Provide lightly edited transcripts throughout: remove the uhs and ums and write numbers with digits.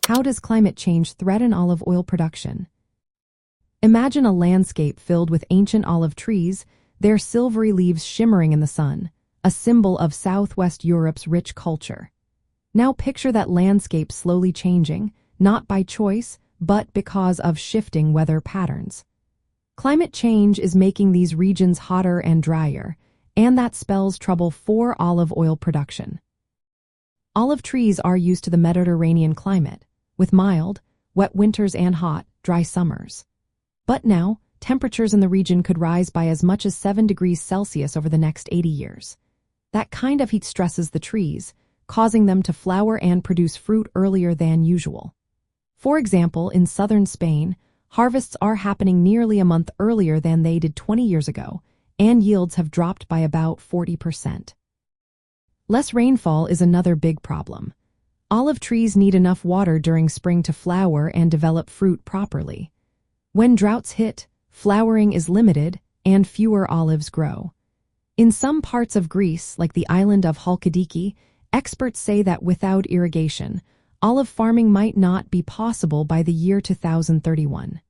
How does climate change threaten olive oil production? Imagine a landscape filled with ancient olive trees, their silvery leaves shimmering in the sun, a symbol of Southwest Europe's rich culture. Now picture that landscape slowly changing, not by choice, but because of shifting weather patterns. Climate change is making these regions hotter and drier, and that spells trouble for olive oil production. Olive trees are used to the Mediterranean climate, with mild, wet winters and hot, dry summers. But now, temperatures in the region could rise by as much as 7 degrees Celsius over the next 80 years. That kind of heat stresses the trees, causing them to flower and produce fruit earlier than usual. For example, in southern Spain, harvests are happening nearly a month earlier than they did 20 years ago, and yields have dropped by about 40%. Less rainfall is another big problem. Olive trees need enough water during spring to flower and develop fruit properly. When droughts hit, flowering is limited and fewer olives grow. In some parts of Greece, like the island of Halkidiki, experts say that without irrigation, olive farming might not be possible by the year 2031.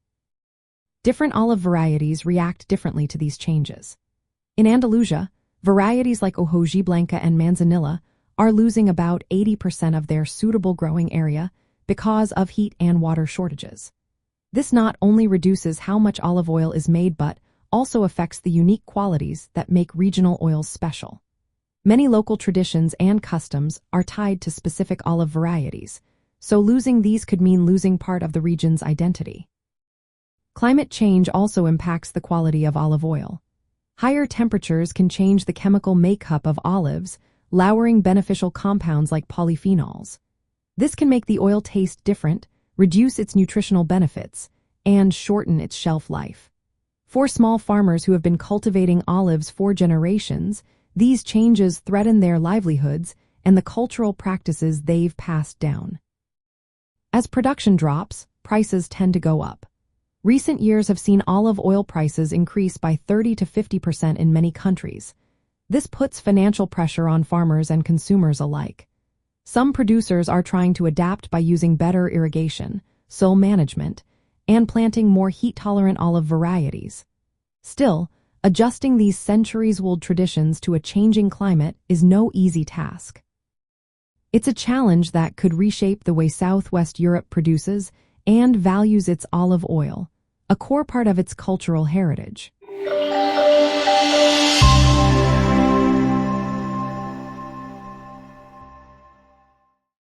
Different olive varieties react differently to these changes. In Andalusia, varieties like Hojiblanca and Manzanilla are losing about 80% of their suitable growing area because of heat and water shortages. This not only reduces how much olive oil is made but also affects the unique qualities that make regional oils special. Many local traditions and customs are tied to specific olive varieties, so losing these could mean losing part of the region's identity. Climate change also impacts the quality of olive oil. Higher temperatures can change the chemical makeup of olives, lowering beneficial compounds like polyphenols. This can make the oil taste different, reduce its nutritional benefits, and shorten its shelf life. For small farmers who have been cultivating olives for generations, these changes threaten their livelihoods and the cultural practices they've passed down. As production drops, prices tend to go up. Recent years have seen olive oil prices increase by 30 to 50% in many countries. This puts financial pressure on farmers and consumers alike. Some producers are trying to adapt by using better irrigation, soil management, and planting more heat-tolerant olive varieties. Still, adjusting these centuries-old traditions to a changing climate is no easy task. It's a challenge that could reshape the way Southwest Europe produces and values its olive oil, a core part of its cultural heritage.